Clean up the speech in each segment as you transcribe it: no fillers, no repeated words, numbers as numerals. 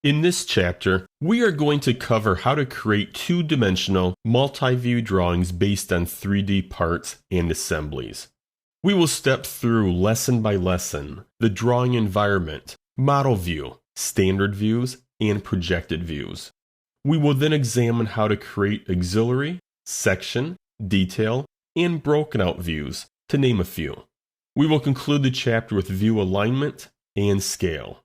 In this chapter, we are going to cover how to create two-dimensional, multi-view drawings based on 3D parts and assemblies. We will step through lesson by lesson the drawing environment, model view, standard views, and projected views. We will then examine how to create auxiliary, section, detail, and broken out views, to name a few. We will conclude the chapter with view alignment and scale.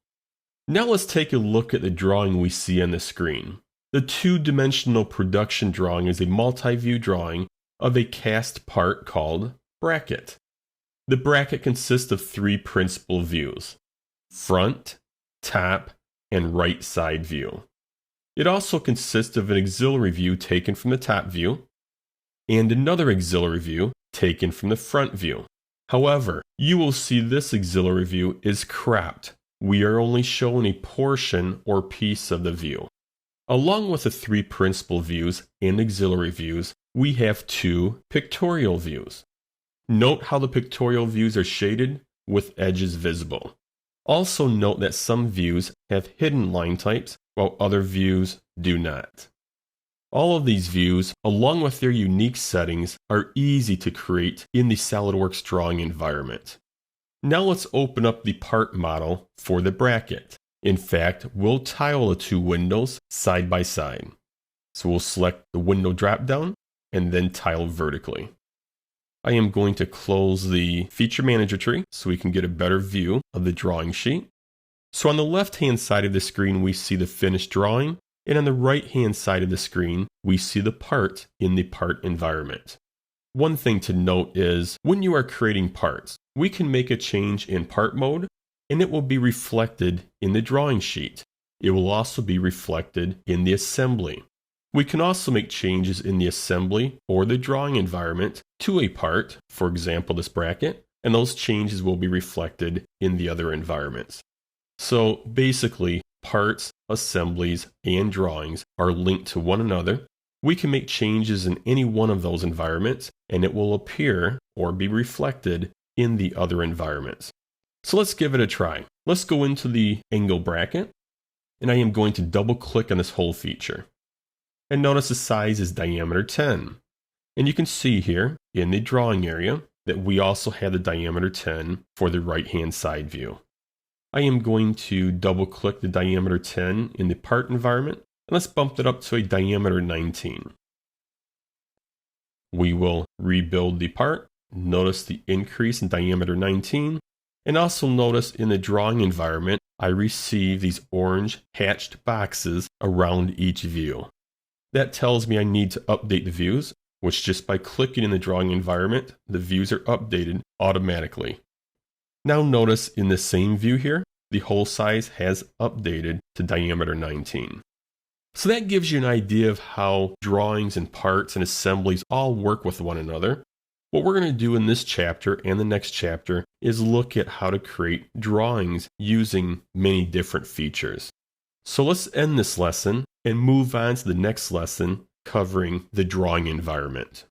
Now let's take a look at the drawing we see on the screen. The two-dimensional production drawing is a multi-view drawing of a cast part called bracket. The bracket consists of three principal views: front, top, and right side view. It also consists of an auxiliary view taken from the top view and another auxiliary view taken from the front view. However, you will see this auxiliary view is cropped. We are only showing a portion or piece of the view. Along with the three principal views and auxiliary views, we have two pictorial views. Note how the pictorial views are shaded with edges visible. Also note that some views have hidden line types while other views do not. All of these views, along with their unique settings, are easy to create in the SOLIDWORKS drawing environment. Now let's open up the part model for the bracket. In fact, we'll tile the two windows side by side. So we'll select the window drop-down and then tile vertically. I am going to close the Feature Manager tree so we can get a better view of the drawing sheet. So on the left-hand side of the screen, we see the finished drawing, and on the right-hand side of the screen, we see the part in the part environment. One thing to note is when you are creating parts, we can make a change in part mode and it will be reflected in the drawing sheet. It will also be reflected in the assembly. We can also make changes in the assembly or the drawing environment to a part, for example this bracket, and those changes will be reflected in the other environments. So basically, parts, assemblies, and drawings are linked to one another. We can make changes in any one of those environments and it will appear or be reflected in the other environments. So let's give it a try. Let's go into the angle bracket and I am going to double click on this whole feature. And notice the size is diameter 10. And you can see here in the drawing area that we also have the diameter 10 for the right hand side view. I am going to double click the diameter 10 in the part environment. And let's bump it up to a diameter 19. We will rebuild the part. Notice the increase in diameter 19. And also notice in the drawing environment, I receive these orange hatched boxes around each view. That tells me I need to update the views, which just by clicking in the drawing environment, the views are updated automatically. Now notice in the same view here, the hole size has updated to diameter 19. So that gives you an idea of how drawings and parts and assemblies all work with one another. What we're going to do in this chapter and the next chapter is look at how to create drawings using many different features. So let's end this lesson and move on to the next lesson covering the drawing environment.